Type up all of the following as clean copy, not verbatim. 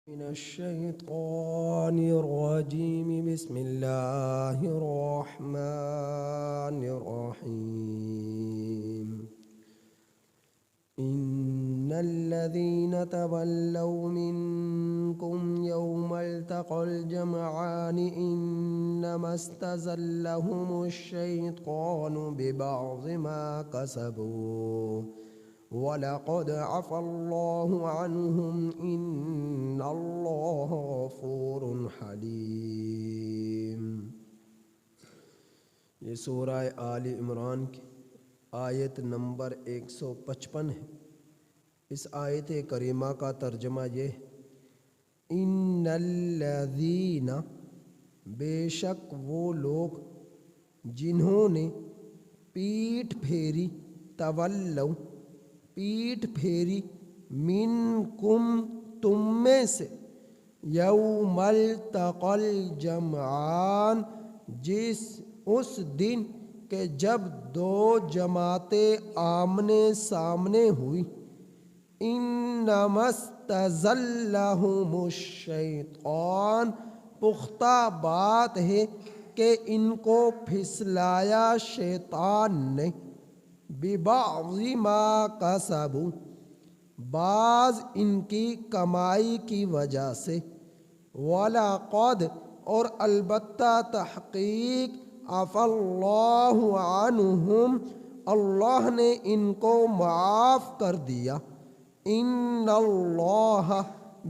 من الشيطان الرجيم بسم الله الرحمن الرحيم إن الذين تولوا منكم يوم التقى الجمعان إنما استزلهم الشيطان ببعض ما كسبوا وَلَقَدْ عَفَا اللَّهُ عَنْهُمْ إِنَّ اللَّهَ غَفُورٌ حَلِيمٌ۔ یہ سورہ آل عمران کی آیت نمبر 155 ہے۔ اس آیت کریمہ کا ترجمہ یہ ہے: ان الذین، بے شک وہ لوگ جنہوں نے پیٹھ پھیری، تولوا، پیٹھ پھیری، منکم، تم میں سے، یوم التقی الجمعان، اس دن کہ جب دو جماعتیں آمنے سامنے ہوئی، انما استزلهم الشیطان، پختہ بات ہے کہ ان کو پھسلایا شیطان نے، ببعض ما کسبوا، بعض ان کی کمائی کی وجہ سے، وَلَقَدْ، اور البتہ تحقیق، عَفَا اللَّهُ عَنْهُمْ، اللہ نے ان کو معاف کر دیا، ان اللہ،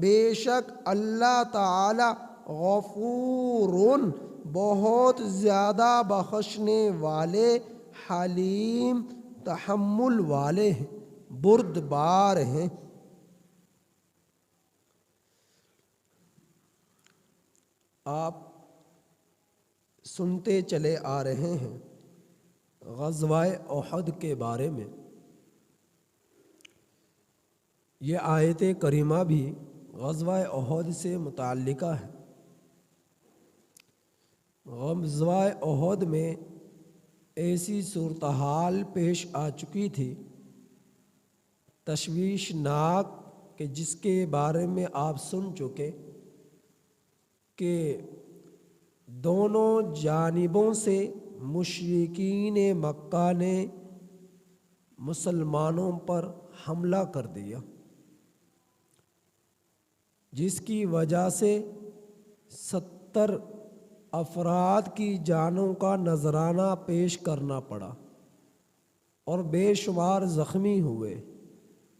بے شک اللہ تعالی، غفور، بہت زیادہ بخشنے والے، حلیم، تحمل والے ہیں، بردبار ہیں۔ آپ سنتے چلے آ رہے ہیں غزوہ احد کے بارے میں۔ یہ آیت کریمہ بھی غزوہ احد سے متعلقہ ہے۔ غزوہ احد میں ایسی صورتحال پیش آ چکی تھی، تشویشناک، کہ جس کے بارے میں آپ سن چکے کہ دونوں جانبوں سے مشرکین مکہ نے مسلمانوں پر حملہ کر دیا، جس کی وجہ سے 70 افراد کی جانوں کا نذرانہ پیش کرنا پڑا اور بے شمار زخمی ہوئے۔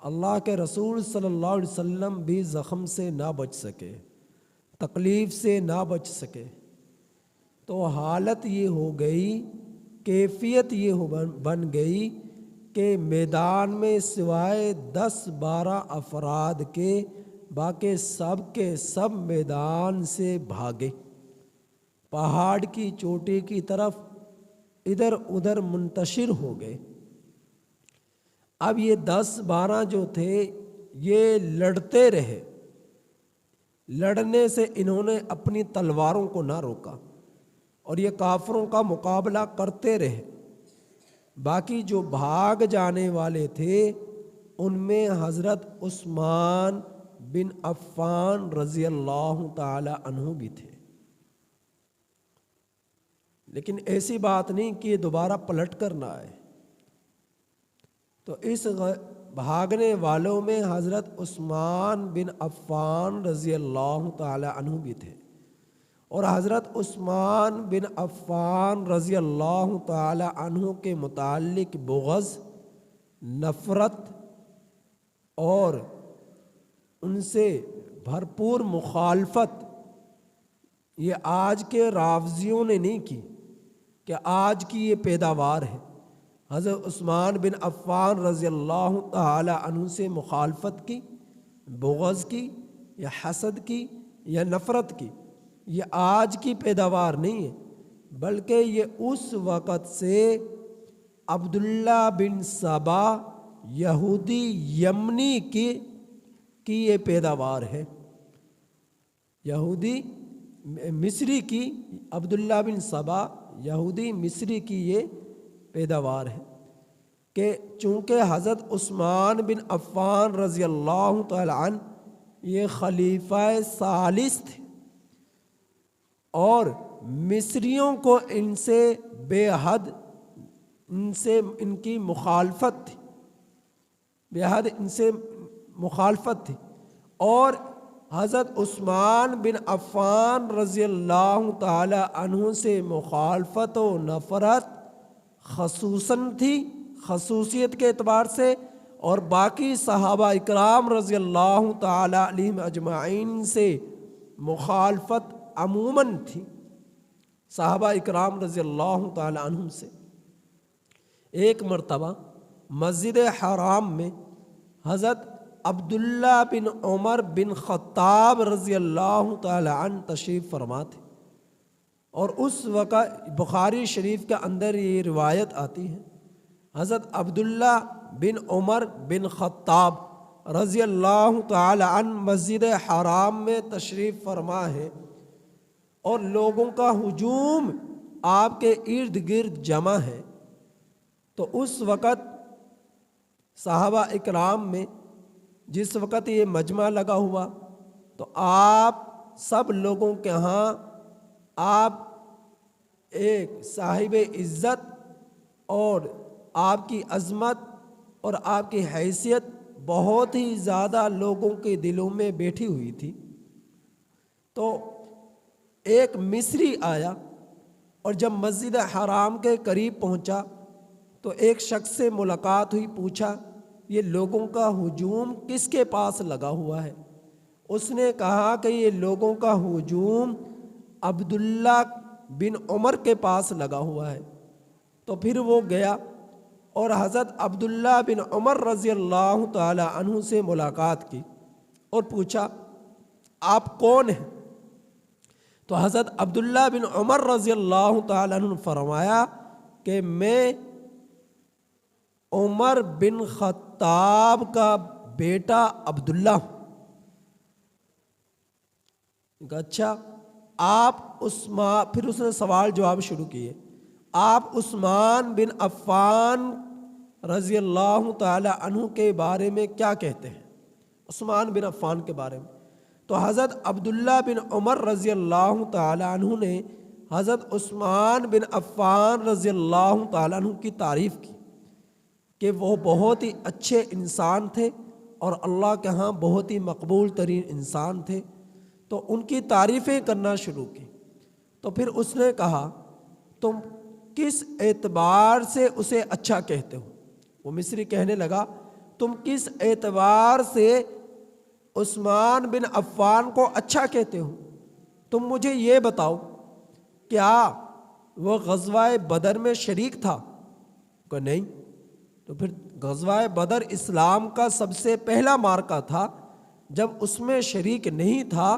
اللہ کے رسول صلی اللہ علیہ وسلم بھی زخم سے نہ بچ سکے، تکلیف سے نہ بچ سکے۔ تو حالت یہ ہو گئی، کیفیت یہ بن گئی کہ میدان میں سوائے 10-12 افراد کے باقی سب کے سب میدان سے بھاگے، پہاڑ کی چوٹی کی طرف ادھر ادھر منتشر ہو گئے۔ اب یہ 10-12 جو تھے یہ لڑتے رہے، لڑنے سے انہوں نے اپنی تلواروں کو نہ روکا اور یہ کافروں کا مقابلہ کرتے رہے۔ باقی جو بھاگ جانے والے تھے ان میں حضرت عثمان بن عفان رضی اللہ تعالی عنہ بھی تھے۔ لیکن ایسی بات نہیں کہ یہ دوبارہ پلٹ کر نہ آئے۔ تو اس بھاگنے والوں میں حضرت عثمان بن عفان رضی اللہ تعالی عنہ بھی تھے، اور حضرت عثمان بن عفان رضی اللہ تعالی عنہ کے متعلق بغض، نفرت اور ان سے بھرپور مخالفت یہ آج کے رافضیوں نے نہیں کی کہ آج کی یہ پیداوار ہے۔ حضرت عثمان بن عفان رضی اللہ تعالی عنہ سے مخالفت کی، بغض کی، یا حسد کی، یا نفرت کی، یہ آج کی پیداوار نہیں ہے، بلکہ یہ اس وقت سے عبداللہ بن سبا یہودی یمنی کی یہ پیداوار ہے۔ یہودی مصری کی، عبداللہ بن سبا یہودی مصری کی یہ پیداوار ہے کہ چونکہ حضرت عثمان بن عفان رضی اللہ تعالی عنہ یہ خلیفہ ثالث تھے اور مصریوں کو ان سے بے حد ان کی مخالفت تھی، بے حد ان سے مخالفت تھی، اور حضرت عثمان بن عفان رضی اللہ تعالی عنہ سے مخالفت و نفرت خصوصاً تھی، خصوصیت کے اعتبار سے، اور باقی صحابہ اکرام رضی اللہ تعالی علیہم اجمعین سے مخالفت عموماً تھی، صحابہ اکرام رضی اللہ تعالی عنہم سے۔ ایک مرتبہ مسجد حرام میں حضرت عبداللہ بن عمر بن خطاب رضی اللہ تعالی عنہ تشریف فرما تھے، اور اس وقت بخاری شریف کے اندر یہ روایت آتی ہے، حضرت عبداللہ بن عمر بن خطاب رضی اللہ تعالی عنہ مسجد حرام میں تشریف فرما ہے، اور لوگوں کا ہجوم آپ کے ارد گرد جمع ہے۔ تو اس وقت صحابہ اکرام میں جس وقت یہ مجمع لگا ہوا، تو آپ سب لوگوں کے ہاں آپ ایک صاحب عزت اور آپ کی عظمت اور آپ کی حیثیت بہت ہی زیادہ لوگوں کے دلوں میں بیٹھی ہوئی تھی۔ تو ایک مصری آیا، اور جب مسجد حرام کے قریب پہنچا تو ایک شخص سے ملاقات ہوئی، پوچھا یہ لوگوں کا ہجوم کس کے پاس لگا ہوا ہے؟ اس نے کہا کہ یہ لوگوں کا ہجوم عبداللہ بن عمر کے پاس لگا ہوا ہے۔ تو پھر وہ گیا اور حضرت عبداللہ بن عمر رضی اللہ تعالی عنہ سے ملاقات کی اور پوچھا آپ کون ہیں؟ تو حضرت عبداللہ بن عمر رضی اللہ تعالی عنہ نے فرمایا کہ میں عمر بن خطاب کا بیٹا عبداللہ ہوں۔ اچھا آپ عثمان، پھر اس نے سوال جواب شروع کیے، آپ عثمان بن عفان رضی اللہ تعالی عنہ کے بارے میں کیا کہتے ہیں؟ عثمان بن عفان کے بارے میں۔ تو حضرت عبداللہ بن عمر رضی اللہ تعالی عنہ نے حضرت عثمان بن عفان رضی اللہ تعالی عنہ کی تعریف کی کہ وہ بہت ہی اچھے انسان تھے اور اللہ کے ہاں بہت ہی مقبول ترین انسان تھے۔ تو ان کی تعریفیں کرنا شروع کی۔ تو پھر اس نے کہا تم کس اعتبار سے اسے اچھا کہتے ہو؟ وہ مصری کہنے لگا تم کس اعتبار سے عثمان بن عفان کو اچھا کہتے ہو؟ تم مجھے یہ بتاؤ کیا وہ غزوہ بدر میں شریک تھا؟ کہ نہیں۔ تو پھر غزوہ بدر اسلام کا سب سے پہلا معرکہ تھا، جب اس میں شریک نہیں تھا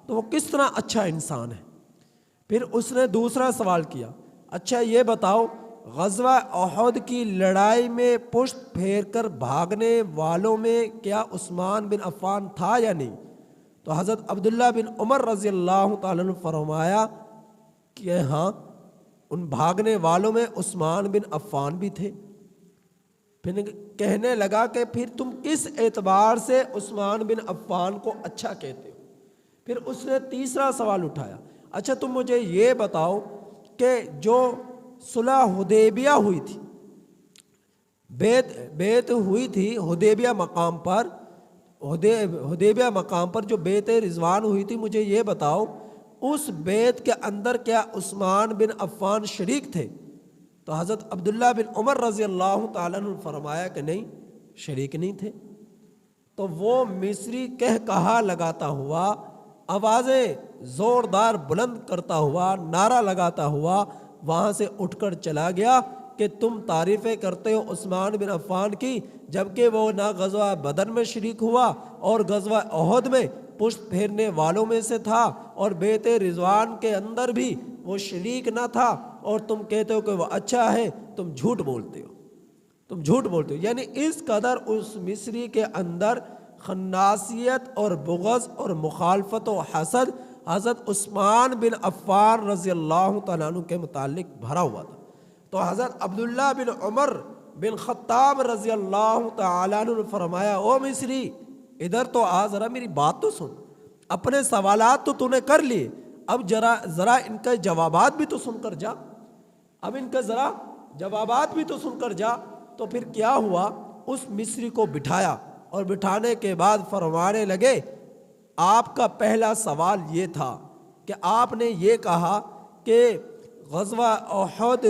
تو وہ کس طرح اچھا انسان ہے؟ پھر اس نے دوسرا سوال کیا، اچھا یہ بتاؤ غزوہ احد کی لڑائی میں پشت پھیر کر بھاگنے والوں میں کیا عثمان بن عفان تھا یا نہیں؟ تو حضرت عبداللہ بن عمر رضی اللہ تعالیٰ نے فرمایا کہ ہاں، ان بھاگنے والوں میں عثمان بن عفان بھی تھے۔ پھر کہنے لگا کہ پھر تم کس اعتبار سے عثمان بن عفان کو اچھا کہتے ہو؟ پھر اس نے تیسرا سوال اٹھایا، اچھا تم مجھے یہ بتاؤ کہ جو صلح حدیبیہ ہوئی تھی، بیعت ہوئی تھی حدیبیہ مقام پر، حدیبیہ مقام پر جو بیعت رضوان ہوئی تھی، مجھے یہ بتاؤ اس بیعت کے اندر کیا عثمان بن عفان شریک تھے؟ تو حضرت عبداللہ بن عمر رضی اللہ تعالیٰ عنہ نے فرمایا کہ نہیں، شریک نہیں تھے۔ تو وہ مصری کہا لگاتا ہوا، آوازیں زوردار بلند کرتا ہوا، نعرہ لگاتا ہوا وہاں سے اٹھ کر چلا گیا کہ تم تعریفیں کرتے ہو عثمان بن عفان کی، جبکہ وہ نہ غزوہ بدر میں شریک ہوا اور غزوہ احد میں پشت پھیرنے والوں میں سے تھا، اور بیعت رضوان کے اندر بھی وہ شریک نہ تھا، اور تم کہتے ہو کہ وہ اچھا ہے۔ تم جھوٹ بولتے ہو، تم جھوٹ بولتے ہو۔ یعنی اس قدر اس مصری کے اندر خناسیت اور بغض اور مخالفت و حسد حضرت عثمان بن عفان رضی اللہ تعالیٰ عنہ کے متعلق بھرا ہوا تھا۔ تو حضرت عبداللہ بن عمر بن خطاب رضی اللہ تعالیٰ عنہ نے فرمایا، او مصری ادھر تو آ ذرا میری بات تو سن، اپنے سوالات تو نے کر لیے، اب ذرا ان کے جوابات بھی تو سن کر جا، اب ان کا ذرا جوابات بھی تو سن کر جا۔ تو پھر کیا ہوا، اس مصری کو بٹھایا اور بٹھانے کے بعد فرمانے لگے آپ کا پہلا سوال یہ تھا کہ آپ نے یہ کہا کہ غزوہ احد،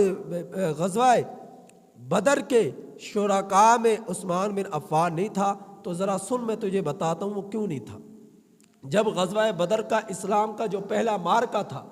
غزوہ بدر کے شرکاء میں عثمان بن عفان نہیں تھا، تو ذرا سن میں تجھے بتاتا ہوں وہ کیوں نہیں تھا۔ جب غزوہ بدر کا اسلام کا جو پہلا معرکہ تھا،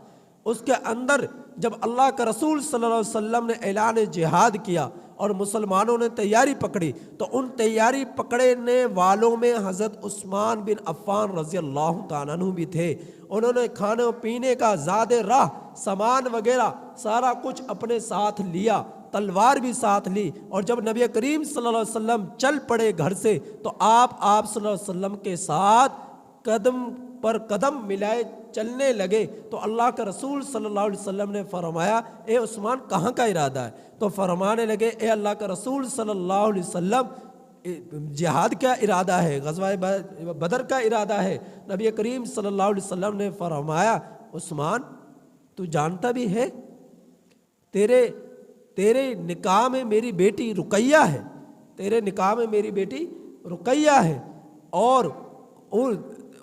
اس کے اندر جب اللہ کا رسول صلی اللہ علیہ وسلم نے اعلان جہاد کیا اور مسلمانوں نے تیاری پکڑی، تو ان تیاری پکڑنے والوں میں حضرت عثمان بن عفان رضی اللہ تعالیٰ عنہ بھی تھے۔ انہوں نے کھانے پینے کا زاد راہ سامان وغیرہ سارا کچھ اپنے ساتھ لیا، تلوار بھی ساتھ لی، اور جب نبی کریم صلی اللہ علیہ وسلم چل پڑے گھر سے تو آپ صلی اللہ علیہ وسلم کے ساتھ قدم پر قدم ملائے چلنے لگے۔ تو اللہ کا رسول صلی اللہ علیہ وسلم نے فرمایا اے عثمان کہاں کا ارادہ ہے؟ تو فرمانے لگے اے اللہ کا رسول صلی اللہ علیہ وسلم جہاد کا ارادہ ہے، غزوہ بدر کا ارادہ ہے۔ نبی کریم صلی اللہ علیہ وسلم نے فرمایا عثمان تو جانتا بھی ہے تیرے نکاح میں میری بیٹی رقیہ ہے، تیرے نکاح میں میری بیٹی رقیہ ہے، اور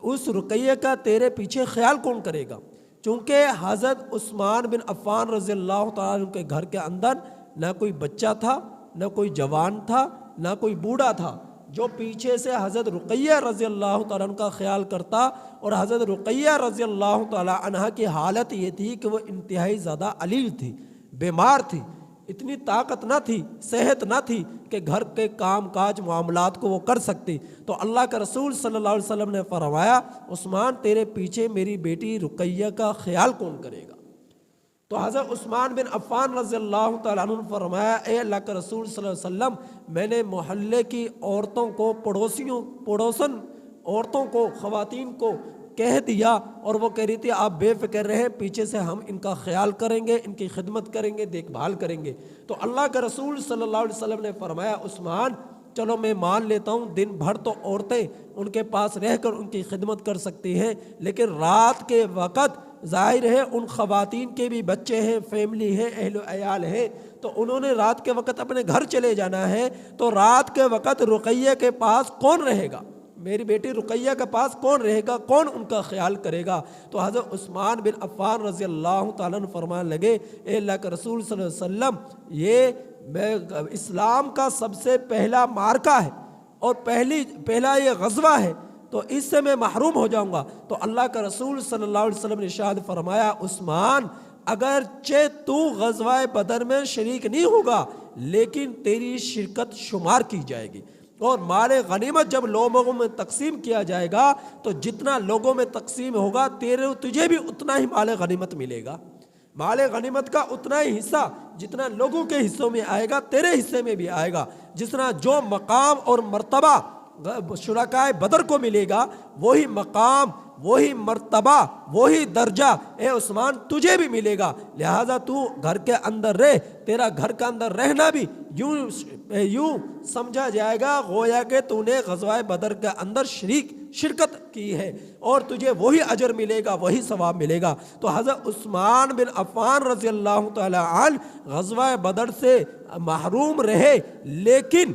اس رقیہ کا تیرے پیچھے خیال کون کرے گا؟ چونکہ حضرت عثمان بن عفان رضی اللہ تعالیٰ عنہ کے گھر کے اندر نہ کوئی بچہ تھا، نہ کوئی جوان تھا، نہ کوئی بوڑھا تھا، جو پیچھے سے حضرت رقیہ رضی اللہ تعالیٰ عنہ کا خیال کرتا۔ اور حضرت رقیہ رضی اللہ تعالیٰ عنہ کی حالت یہ تھی کہ وہ انتہائی زیادہ علیل تھی، بیمار تھی، اتنی طاقت نہ تھی، صحت نہ تھی کہ گھر کے کام کاج معاملات کو وہ کر سکتی۔ تو اللہ کا رسول صلی اللہ علیہ وسلم نے فرمایا عثمان تیرے پیچھے میری بیٹی رقیہ کا خیال کون کرے گا؟ تو حضرت عثمان بن عفان رضی اللہ تعالیٰ عنہ نے فرمایا اے اللہ کا رسول صلی اللہ علیہ وسلم میں نے محلے کی عورتوں کو، پڑوسن عورتوں کو، خواتین کو کہہ دیا، اور وہ کہہ رہی تھی آپ بے فکر رہے، پیچھے سے ہم ان کا خیال کریں گے، ان کی خدمت کریں گے، دیکھ بھال کریں گے۔ تو اللہ کا رسول صلی اللہ علیہ وسلم نے فرمایا عثمان چلو میں مان لیتا ہوں دن بھر تو عورتیں ان کے پاس رہ کر ان کی خدمت کر سکتی ہیں، لیکن رات کے وقت ظاہر ہے ان خواتین کے بھی بچے ہیں، فیملی ہے، اہل و عیال ہے، تو انہوں نے رات کے وقت اپنے گھر چلے جانا ہے۔ تو رات کے وقت رقیہ کے پاس کون رہے گا؟ میری بیٹی رقیہ کے پاس کون رہے گا؟ کون ان کا خیال کرے گا؟ تو حضرت عثمان بن عفان رضی اللہ تعالیٰ عنہ فرمانے لگے اے اللہ کے رسول صلی اللہ علیہ وسلم یہ اسلام کا سب سے پہلا معرکہ ہے اور پہلا یہ غزوہ ہے، تو اس سے میں محروم ہو جاؤں گا۔ تو اللہ کا رسول صلی اللہ علیہ وسلم نے ارشاد فرمایا عثمان اگرچہ تو غزوہ بدر میں شریک نہیں ہوگا لیکن تیری شرکت شمار کی جائے گی، اور مال غنیمت جب لوگوں میں تقسیم کیا جائے گا تو جتنا لوگوں میں تقسیم ہوگا تجھے بھی اتنا ہی مال غنیمت ملے گا۔ مال غنیمت کا اتنا ہی حصہ جتنا لوگوں کے حصوں میں آئے گا تیرے حصے میں بھی آئے گا، جتنا جو مقام اور مرتبہ شرکاء بدر کو ملے گا وہی مقام، وہی مرتبہ، وہی درجہ اے عثمان تجھے بھی ملے گا۔ لہذا تو گھر کے اندر رہ، تیرا گھر کے اندر رہنا بھی یوں سمجھا جائے گا گویا کہ تو نے غزوہ بدر کے اندر شرکت کی ہے، اور تجھے وہی اجر ملے گا، وہی ثواب ملے گا۔ تو حضرت عثمان بن عفان رضی اللہ تعالی عنہ غزوہ بدر سے محروم رہے، لیکن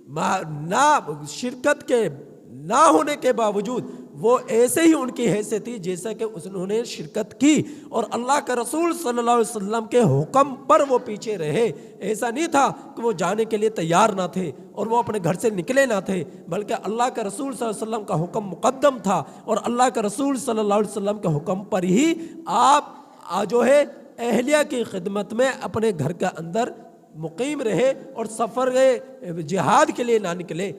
نہ شرکت کے نہ ہونے کے باوجود وہ ایسے ہی ان کی حیثیت تھی جیسا کہ انہوں نے شرکت کی، اور اللہ کے رسول صلی اللہ علیہ وسلم کے حکم پر وہ پیچھے رہے۔ ایسا نہیں تھا کہ وہ جانے کے لیے تیار نہ تھے اور وہ اپنے گھر سے نکلے نہ تھے، بلکہ اللہ کے رسول صلی اللہ علیہ وسلم کا حکم مقدم تھا، اور اللہ کے رسول صلی اللہ علیہ وسلم کے حکم پر ہی آپ جو ہے اہلیہ کی خدمت میں اپنے گھر کے اندر مقیم رہے اور سفر جہاد کے لیے نہ نکلے۔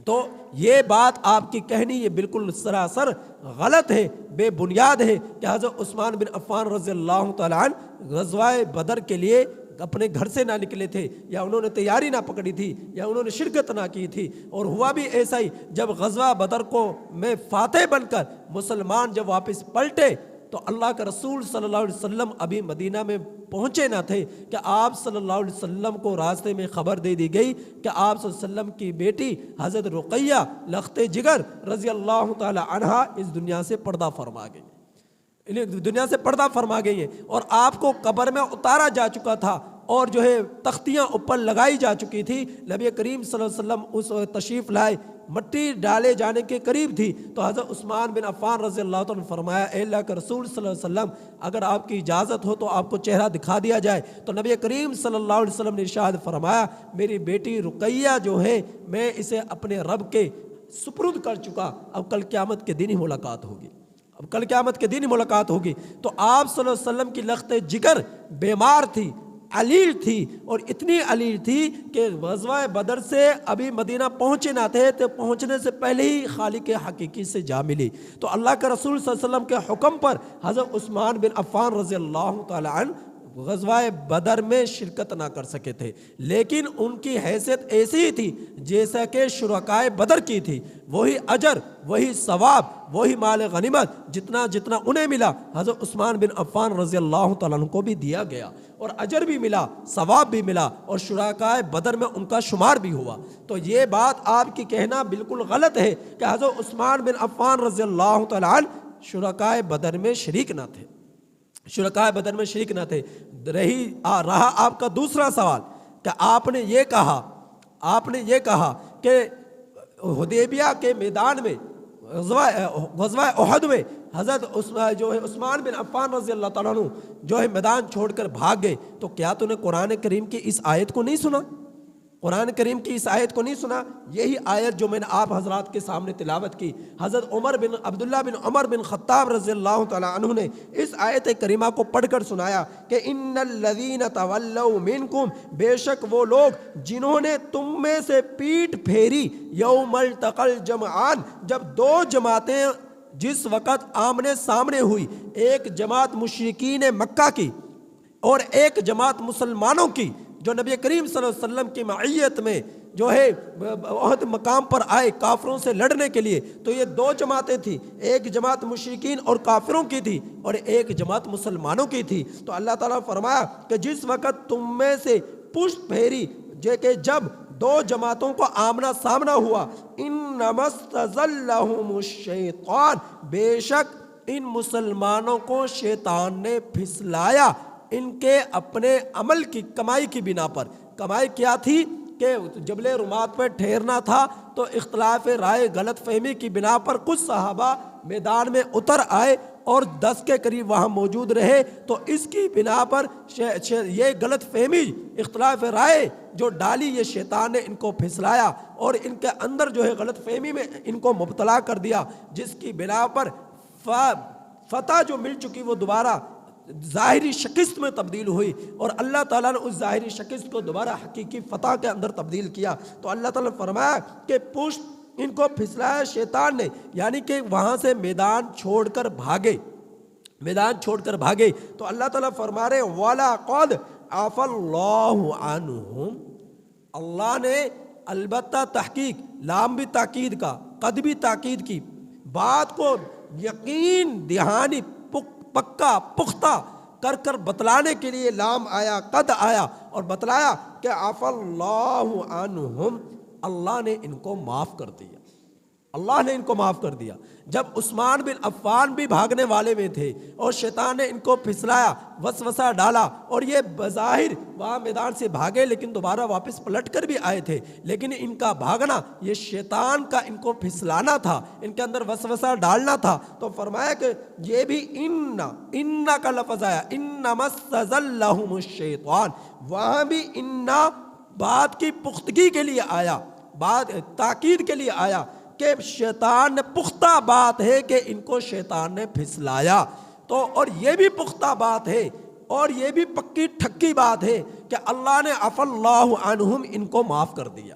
تو یہ بات آپ کی کہنی یہ بالکل سراسر غلط ہے، بے بنیاد ہے کہ حضرت عثمان بن عفان رضی اللہ تعالیٰ عنہ غزوہ بدر کے لیے اپنے گھر سے نہ نکلے تھے، یا انہوں نے تیاری نہ پکڑی تھی، یا انہوں نے شرکت نہ کی تھی۔ اور ہوا بھی ایسا ہی، جب غزوہ بدر کو میں فاتح بن کر مسلمان جب واپس پلٹے تو اللہ کے رسول صلی اللہ علیہ وسلم ابھی مدینہ میں پہنچے نہ تھے کہ آپ صلی اللہ علیہ وسلم کو راستے میں خبر دے دی گئی کہ آپ صلی اللہ علیہ وسلم کی بیٹی حضرت رقیہ لخت جگر رضی اللہ تعالی عنہا اس دنیا سے پردہ فرما گئی، دنیا سے پردہ فرما گئی ہیں، اور آپ کو قبر میں اتارا جا چکا تھا اور جو ہے تختیاں اوپر لگائی جا چکی تھی۔ نبی کریم صلی اللہ علیہ وسلم اس تشریف لائے، مٹی ڈالے جانے کے قریب تھی تو حضرت عثمان بن عفان رضی اللہ عنہ نے فرمایا، اے اللہ کے رسول صلی اللہ علیہ وسلم اگر آپ کی اجازت ہو تو آپ کو چہرہ دکھا دیا جائے۔ تو نبی کریم صلی اللہ علیہ وسلم نے ارشاد فرمایا، میری بیٹی رقیہ جو ہے میں اسے اپنے رب کے سپرد کر چکا، اب کل قیامت کے دن ہی ملاقات ہوگی، اب کل قیامت کے دن ہی ملاقات ہوگی۔ تو آپ صلی اللہ علیہ وسلم کی لخت جگر بیمار تھی، علیل تھی، اور اتنی علیل تھی کہ غزوہ بدر سے ابھی مدینہ پہنچے نہ تھے تو پہنچنے سے پہلے ہی خالق حقیقی سے جا ملی۔ تو اللہ کے رسول صلی اللہ علیہ وسلم کے حکم پر حضرت عثمان بن عفان رضی اللہ تعالی عنہ غزوہ بدر میں شرکت نہ کر سکے تھے، لیکن ان کی حیثیت ایسی ہی تھی جیسا کہ شرکائے بدر کی تھی، وہی اجر، وہی ثواب، وہی مال غنیمت جتنا جتنا انہیں ملا حضرت عثمان بن عفان رضی اللہ تعالیٰ عنہ کو بھی دیا گیا، اور اجر بھی ملا، ثواب بھی ملا، اور شرکائے بدر میں ان کا شمار بھی ہوا۔ تو یہ بات آپ کی کہنا بالکل غلط ہے کہ حضرت عثمان بن عفان رضی اللہ تعالیٰ عنہ شرکائے بدر میں شریک نہ تھے، شرکائے بدر میں شریک نہ تھے۔ رہا آپ کا دوسرا سوال کہ آپ نے یہ کہا کہ حدیبیہ کے میدان میں غزوہ احد میں حضرت جو ہے عثمان بن عفان رضی اللہ تعالیٰ عنہ جو ہے میدان چھوڑ کر بھاگ گئے، تو کیا تو نے قرآن کریم کی اس آیت کو نہیں سنا؟ قرآن کریم کی اس آیت کو نہیں سنا؟ یہی آیت جو میں نے آپ حضرات کے سامنے تلاوت کی، حضرت عبداللہ بن عمر بن خطاب رضی اللہ تعالیٰ عنہ نے اس آیت کریمہ کو پڑھ کر سنایا کہ ان الذین تولوا منکم، بے شک وہ لوگ جنہوں نے تم میں سے پیٹ پھیری، یوم التقى الجمعان، جب دو جماعتیں جس وقت آمنے سامنے ہوئی، ایک جماعت مشرکین مکہ کی اور ایک جماعت مسلمانوں کی، جو نبی کریم صلی اللہ علیہ وسلم کی معیت میں جو ہے احد مقام پر آئے کافروں سے لڑنے کے لیے، تو یہ دو جماعتیں تھیں، ایک جماعت مشرکین اور کافروں کی تھی اور ایک جماعت مسلمانوں کی تھی۔ تو اللہ تعالیٰ فرمایا کہ جس وقت تم میں سے پشت پھیری، کہ جب دو جماعتوں کو آمنا سامنا ہوا، انما استزلهم الشیطان، بے شک ان مسلمانوں کو شیطان نے پھسلایا، ان کے اپنے عمل کی کمائی کی بنا پر۔ کمائی کیا تھی کہ جبل رمات پہ ٹھہرنا تھا، تو اختلاف رائے غلط فہمی کی بنا پر کچھ صحابہ میدان میں اتر آئے اور 10 کے قریب وہاں موجود رہے، تو اس کی بنا پر یہ غلط فہمی اختلاف رائے جو ڈالی، یہ شیطان نے ان کو پھسلایا اور ان کے اندر جو ہے غلط فہمی میں ان کو مبتلا کر دیا، جس کی بنا پر فتح جو مل چکی وہ دوبارہ ظاہری شکست میں تبدیل ہوئی، اور اللہ تعالیٰ نے اس ظاہری شکست کو دوبارہ حقیقی فتح کے اندر تبدیل کیا۔ تو اللہ تعالیٰ نے فرمایا کہ پشت ان کو پھسلایا شیطان نے، یعنی کہ وہاں سے میدان چھوڑ کر بھاگے، میدان چھوڑ کر بھاگے۔ تو اللہ تعالیٰ فرما رہے وَلَقَدْ عَفَا اللَّهُ عَنْهُمْ، اللہ نے البتہ تحقیق، لام بھی تاکید کا، قد بھی تاکید کی، بات کو یقین دہانی پکا پختہ کر کر بتلانے کے لیے لام آیا، قد آیا، اور بتلایا کہ عفا اللہ عنہم، اللہ نے ان کو معاف کر دیا، اللہ نے ان کو معاف کر دیا۔ جب عثمان بن عفان بھی بھاگنے والے میں تھے اور شیطان نے ان کو پھسلایا، وسوسہ ڈالا، اور یہ بظاہر وہاں میدان سے بھاگے لیکن دوبارہ واپس پلٹ کر بھی آئے تھے، لیکن ان کا بھاگنا یہ شیطان کا ان کو پھسلانا تھا، ان کے اندر وسوسہ ڈالنا تھا۔ تو فرمایا کہ یہ بھی ان کا لفظ آیا، انما استزلهم الشیطان، وہاں بھی ان بات کی پختگی کے لیے آیا، بات تاکید کے لیے آیا کہ شیطان نے، پختہ بات ہے کہ ان کو شیطان نے پھسلایا۔ تو اور یہ بھی پختہ بات ہے اور یہ بھی پکی ٹھکی بات ہے کہ اللہ نے عفا اللہ عنہم، ان کو معاف کر دیا،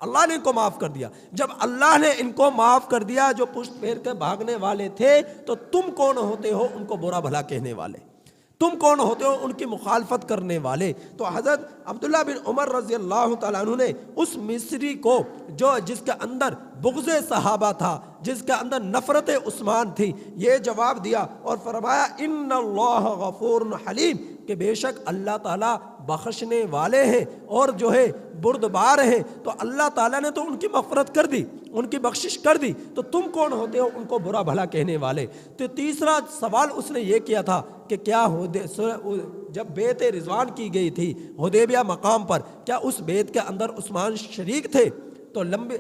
اللہ نے ان کو معاف کر دیا۔ جب اللہ نے ان کو معاف کر دیا جو پشت پھیر کے بھاگنے والے تھے، تو تم کون ہوتے ہو ان کو برا بھلا کہنے والے؟ تم کون ہوتے ہو ان کی مخالفت کرنے والے؟ تو حضرت عبداللہ بن عمر رضی اللہ تعالیٰ عنہ نے اس مصری کو جس کے اندر بغض صحابہ تھا، جس کے اندر نفرت عثمان تھی، یہ جواب دیا اور فرمایا ان اللہ غفور حلیم، کہ بے شک اللہ تعالیٰ بخشنے والے ہیں اور جو ہے بردبار ہیں۔ تو اللہ تعالیٰ نے تو ان کی مغفرت کر دی، ان کی بخشش کر دی، تو تم کون ہوتے ہو ان کو برا بھلا کہنے والے؟ تو تیسرا سوال اس نے یہ کیا تھا کہ کیا جب بیعت رضوان کی گئی تھی حدیبیہ مقام پر، کیا اس بیعت کے اندر عثمان شریک تھے؟ تو لمبی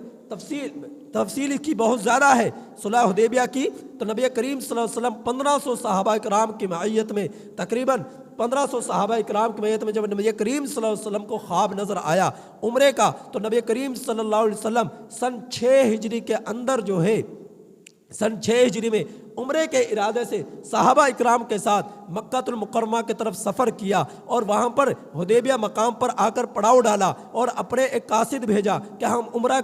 تفصیل کی بہت زیادہ ہے صلح حدیبیہ کی۔ تو نبی کریم صلی اللہ علیہ وسلم 1500 صحابہ کرام کی معیت میں، تقریباً 1500 صحابہ کرام کی معیت میں جب نبی کریم صلی اللہ علیہ وسلم کو خواب نظر آیا عمرے کا، تو نبی کریم صلی اللہ علیہ وسلم سن 6 ہجری کے اندر جو ہے، سن 6 ہجری میں عمرے کے ارادے سے صحابہ اکرام کے ساتھ مکہ المکرمہ کی طرف سفر کیا، اور وہاں پر حدیبیہ مقام پر آ کر پڑاؤ ڈالا اور اپنے ایک قاصد بھیجا کہ ہم عمرہ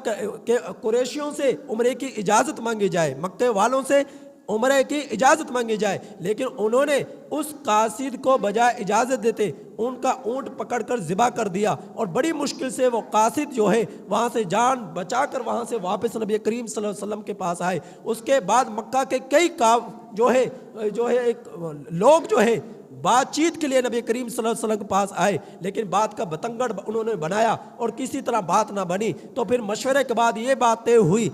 کے قریشیوں سے عمرے کی اجازت مانگی جائے، مکے والوں سے عمرے کی اجازت مانگی جائے، لیکن انہوں نے اس قاصد کو بجائے اجازت دیتے ان کا اونٹ پکڑ کر ذبح کر دیا، اور بڑی مشکل سے وہ قاصد جو ہے وہاں سے جان بچا کر وہاں سے واپس نبی کریم صلی اللہ علیہ وسلم کے پاس آئے۔ اس کے بعد مکہ کے کئی جو ہے ایک لوگ جو ہے بات چیت کے لیے نبی کریم صلی اللہ علیہ وسلم کے پاس آئے، لیکن بات کا بتنگڑ انہوں نے بنایا اور کسی طرح بات نہ بنی۔ تو پھر مشورے کے بعد یہ بات طے ہوئی،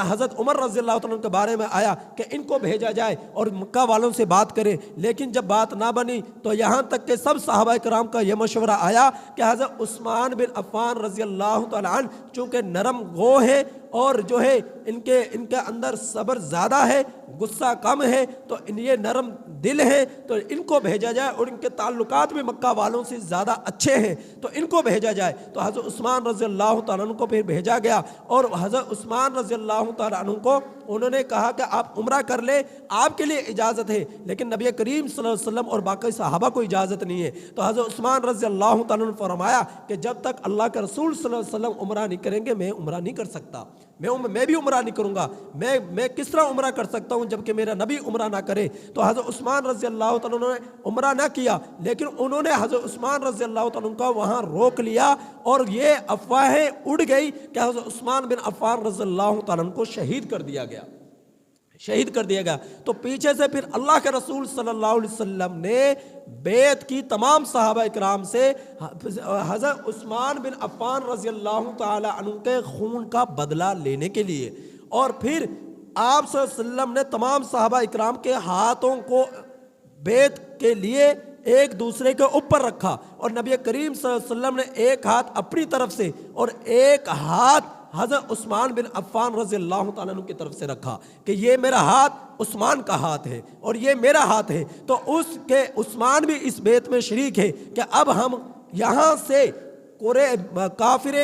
حضرت عمر رضی اللہ عنہ کے بارے میں آیا کہ ان کو بھیجا جائے اور مکہ والوں سے بات کرے، لیکن جب بات نہ بنی تو یہاں تک کہ سب صحابہ کرام کا یہ مشورہ آیا کہ حضرت عثمان بن عفان رضی اللہ تعالیٰ عنہ چونکہ نرم گو ہے اور جو ہے ان کے اندر صبر زیادہ ہے، غصہ کم ہے، تو یہ نرم دل ہے، تو ان کو بھیجا جائے، اور ان کے تعلقات بھی مکہ والوں سے زیادہ اچھے ہیں، تو ان کو بھیجا جائے۔ تو حضرت عثمان رضی اللہ تعالیٰ عنہ کو پھر بھیجا گیا، اور حضرت عثمان رضی اللہ تعالیٰ عنہ کو انہوں نے کہا کہ آپ عمرہ کر لیں، آپ کے لیے اجازت ہے، لیکن نبی کریم صلی اللہ علیہ وسلم اور باقی صحابہ کو اجازت نہیں ہے۔ تو حضرت عثمان رضی اللہ تعالیٰ عنہ نے فرمایا کہ جب تک اللہ کے رسول صلی اللہ علیہ وسلم عمرہ نہیں کریں گے میں عمرہ نہیں کر سکتا، میں بھی عمرہ نہیں کروں گا، میں کس طرح عمرہ کر سکتا ہوں جبکہ میرا نبی عمرہ نہ کرے؟ تو حضرت عثمان رضی اللہ تعالیٰ عنہ نے عمرہ نہ کیا، لیکن انہوں نے حضرت عثمان رضی اللہ تعالیٰ عنہ کو وہاں روک لیا، اور یہ افواہیں اڑ گئی کہ حضرت عثمان بن عفان رضی اللہ تعالیٰ عنہ کو شہید کر دیا گیا۔ تو پیچھے سے پھر اللہ کے رسول صلی اللہ علیہ وسلم نے بیعت کی تمام صحابہ اکرام سے حضرت عثمان بن عفان رضی اللہ تعالی عنہ کے خون کا بدلہ لینے کے لیے، اور پھر آپ صلی اللہ علیہ وسلم نے تمام صحابہ اکرام کے ہاتھوں کو بیعت کے لیے ایک دوسرے کے اوپر رکھا، اور نبی کریم صلی اللہ علیہ وسلم نے ایک ہاتھ اپنی طرف سے اور ایک ہاتھ حضرت عثمان بن عفان رضی اللہ تعالیٰ عنہ کی طرف سے رکھا کہ یہ میرا ہاتھ عثمان کا ہاتھ ہے اور یہ میرا ہاتھ ہے۔ تو اس کے عثمان بھی اس بیعت میں شریک ہے کہ اب ہم یہاں سے کافر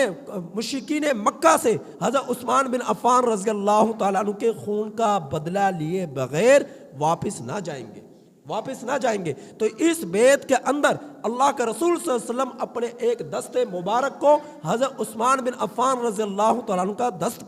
مشرکین مکہ سے حضرت عثمان بن عفان رضی اللہ تعالیٰ عنہ کے خون کا بدلہ لیے بغیر واپس نہ جائیں گے۔ تو اس بیعت کے اندر اللہ کے رسول صلی اللہ علیہ وسلم اپنے ایک دست مبارک کو حضرت عثمان بن عفان رضی اللہ تعالیٰ عنہ کا دست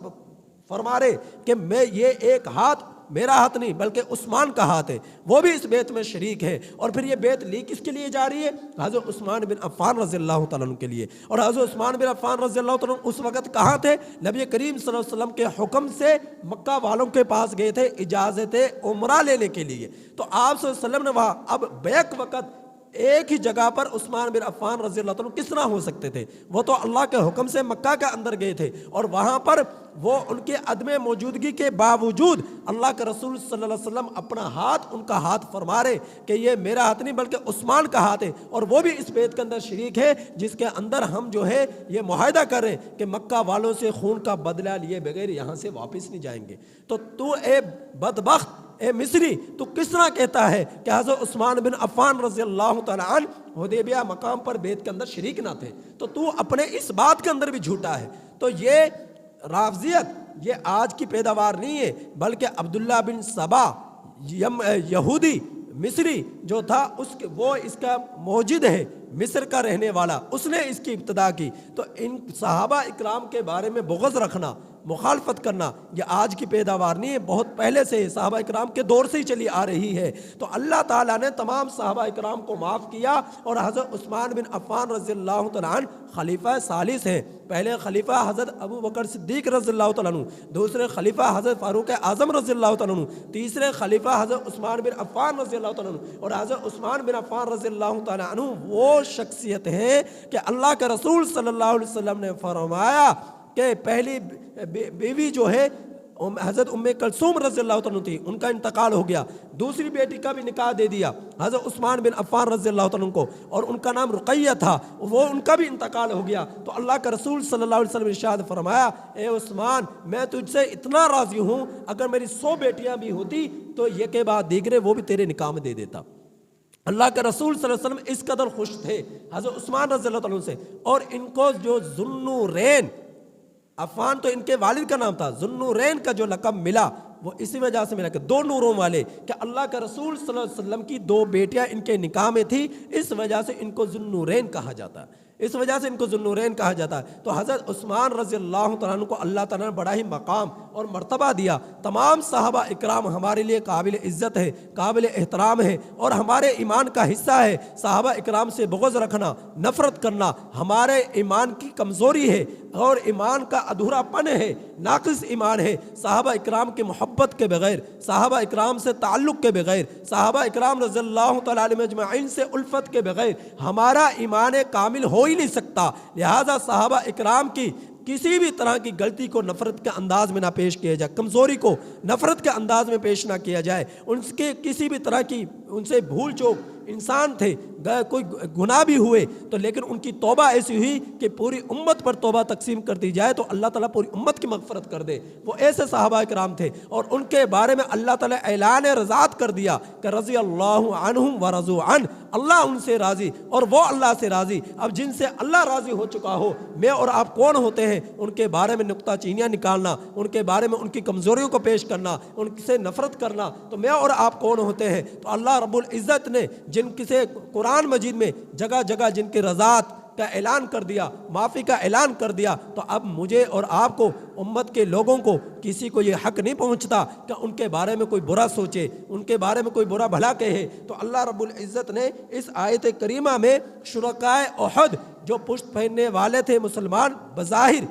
فرما رہے کہ میں یہ ایک ہاتھ میرا ہاتھ نہیں بلکہ عثمان کا ہاتھ ہے، وہ بھی اس بیعت میں شریک ہے۔ اور پھر یہ بیعت لی کس کے لیے جا رہی ہے؟ حضرت عثمان بن عفان رضی اللہ تعالیٰ عنہ کے لیے۔ اور حضرت عثمان بن عفان رضی اللہ تعالیٰ عنہ اس وقت کہاں تھے؟ نبی کریم صلی اللہ علیہ وسلم کے حکم سے مکہ والوں کے پاس گئے تھے اجازت عمرہ لینے کے لیے۔ تو آپ صلی اللہ علیہ وسلم نے وہاں اب بیک وقت ایک ہی جگہ پر عثمان بن عفان رضی اللہ عنہ کس طرح ہو سکتے تھے؟ وہ تو اللہ کے حکم سے مکہ کے اندر گئے تھے، اور وہاں پر وہ ان کے عدم موجودگی کے باوجود اللہ کے رسول صلی اللہ علیہ وسلم اپنا ہاتھ ان کا ہاتھ فرما رہے کہ یہ میرا ہاتھ نہیں بلکہ عثمان کا ہاتھ ہے، اور وہ بھی اس بیعت کے اندر شریک ہے جس کے اندر ہم جو ہے یہ معاہدہ کر رہے ہیں کہ مکہ والوں سے خون کا بدلہ لیے بغیر یہاں سے واپس نہیں جائیں گے۔ تو اے بدبخت، اے مصری، تو کس طرح کہتا ہے کہ حضرت عثمان بن عفان رضی اللہ تعالیٰ عنہ حدیبیہ مقام پر بیعت کے اندر شریک نہ تھے؟ تو اپنے اس بات کے اندر بھی جھوٹا ہے۔ تو یہ رافضیت یہ آج کی پیداوار نہیں ہے، بلکہ عبداللہ بن سبا یہودی مصری جو تھا وہ اس کا موجد ہے، مصر کا رہنے والا، اس نے اس کی ابتدا کی۔ تو ان صحابہ اکرام کے بارے میں بغض رکھنا، مخالفت کرنا یہ آج کی پیداوار نہیں ہے، بہت پہلے سے صحابہ اکرام کے دور سے ہی چلی آ رہی ہے۔ تو اللہ تعالیٰ نے تمام صحابہ اکرام کو معاف کیا، اور حضرت عثمان بن عفان رضی اللہ تعالیٰ عنہ خلیفہ ثالث ہیں۔ پہلے خلیفہ حضرت ابو بکر صدیق رضی اللہ تعالیٰ عنہ، دوسرے خلیفہ حضرت فاروق اعظم رضی اللہ تعالیٰ عنہ، تیسرے خلیفہ حضرت عثمان بن عفان رضی اللہ تعالیٰ عنہ۔ اور حضرت عثمان بن عفان رضی اللہ تعالیٰ عنہ وہ شخصیت ہے کہ اللہ کے رسول صلی اللہ علیہ وسلم نے فرمایا کہ پہلی بیوی جو ہے حضرت ام کلثوم رضی اللہ عنہ تھی، ان کا انتقال ہو گیا، دوسری بیٹی کا بھی نکاح دے دیا حضرت عثمان بن عفان رضی اللہ عنہ کو، اور ان کا نام رقیہ تھا، وہ ان کا بھی انتقال ہو گیا۔ تو اللہ کا رسول صلی اللہ علیہ وسلم نے ارشاد فرمایا، اے عثمان میں تجھ سے اتنا راضی ہوں، اگر میری 100 بیٹیاں بھی ہوتی تو یہ کے بعد دیگرے وہ بھی تیرے نکاح میں دے دیتا۔ اللہ کے رسول صلی اللہ علیہ وسلم اس قدر خوش تھے حضرت عثمان رضی اللہ عنہ سے، اور ان کو جو ذوالنورین، عفان تو ان کے والد کا نام تھا، ذوالنورین کا جو لقب ملا وہ اسی وجہ سے ملا کہ 2 نوروں والے، کہ اللہ کے رسول صلی اللہ علیہ وسلم کی 2 بیٹیاں ان کے نکاح میں تھی، اس وجہ سے ان کو ذوالنورین کہا جاتا ہے، اس وجہ سے ان کو ذوالنورین کہا جاتا ہے۔ تو حضرت عثمان رضی اللہ تعالیٰ عنہ کو اللہ تعالیٰ نے بڑا ہی مقام اور مرتبہ دیا۔ تمام صحابہ اکرام ہمارے لیے قابل عزت ہے، قابل احترام ہے، اور ہمارے ایمان کا حصہ ہے۔ صحابہ اکرام سے بغض رکھنا، نفرت کرنا ہمارے ایمان کی کمزوری ہے اور ایمان کا ادھورا پن ہے، ناقص ایمان ہے۔ صحابہ اکرام کی محبت کے بغیر، صحابہ اکرام سے تعلق کے بغیر، صحابہ اکرام رضی اللہ تعالیٰ علیہ اجمعین سے الفت کے بغیر ہمارا ایمان کامل ہو ہی نہیں سکتا۔ لہذا صحابہ اکرام کی کسی بھی طرح کی غلطی کو نفرت کے انداز میں نہ پیش کیا جائے، کمزوری کو نفرت کے انداز میں پیش نہ کیا جائے۔ ان کے کسی بھی طرح کی ان سے بھول چوک، انسان تھے، کوئی گناہ بھی ہوئے تو لیکن ان کی توبہ ایسی ہوئی کہ پوری امت پر توبہ تقسیم کر دی جائے تو اللہ تعالیٰ پوری امت کی مغفرت کر دے۔ وہ ایسے صحابہ کرام تھے، اور ان کے بارے میں اللہ تعالیٰ اعلان رضات کر دیا کہ رضی اللہ عنہم ورضوا عنہ، اللہ ان سے راضی اور وہ اللہ سے راضی۔ اب جن سے اللہ راضی ہو چکا ہو، میں اور آپ کون ہوتے ہیں ان کے بارے میں نکتہ چینیاں نکالنا، ان کے بارے میں ان کی کمزوریوں کو پیش کرنا، ان سے نفرت کرنا؟ تو میں اور آپ کون ہوتے ہیں؟ تو اللہ رب العزت نے جن کسے قرآن مجید میں جگہ جگہ جن کے رضات کا اعلان کر دیا، معافی کا اعلان کر دیا، تو اب مجھے اور آپ کو، امت کے لوگوں کو، کسی کو یہ حق نہیں پہنچتا کہ ان کے بارے میں کوئی برا سوچے، ان کے بارے میں کوئی برا بھلا کہے۔ تو اللہ رب العزت نے اس آیت کریمہ میں شرکائے احد جو پشت پہننے والے تھے مسلمان، بظاہر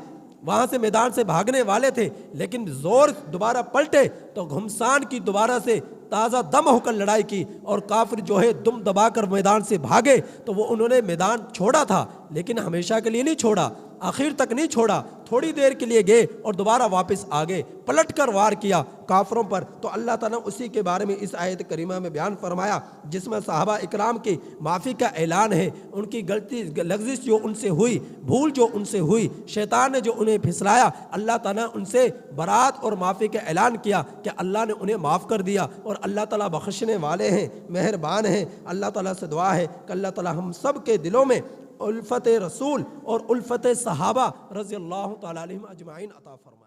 وہاں سے میدان سے بھاگنے والے تھے، لیکن زور دوبارہ پلٹے تو گھمسان کی دوبارہ سے تازہ دم ہو کر لڑائی کی، اور کافر جو ہے دم دبا کر میدان سے بھاگے تو وہ انہوں نے میدان چھوڑا تھا، لیکن ہمیشہ کے لیے نہیں چھوڑا، آخر تک نہیں چھوڑا، تھوڑی دیر کے لیے گئے اور دوبارہ واپس آ گئے، پلٹ کر وار کیا کافروں پر۔ تو اللہ تعالیٰ اسی کے بارے میں اس آیت کریمہ میں بیان فرمایا، جس میں صحابہ اکرام کی معافی کا اعلان ہے۔ ان کی غلطی لغزش جو ان سے ہوئی، بھول جو ان سے ہوئی، شیطان نے جو انہیں پھسلایا، اللہ تعالیٰ ان سے برات اور معافی کا اعلان کیا کہ اللہ نے انہیں معاف کر دیا، اور اللہ تعالیٰ بخشنے والے ہیں، مہربان ہیں۔ اللہ تعالیٰ سے دعا ہے کہ اللہ تعالیٰ ہم سب کے دلوں میں الفت رسول اور الفت صحابہ رضی اللہ تعالیٰ عنہم اجمعین عطا فرمائے۔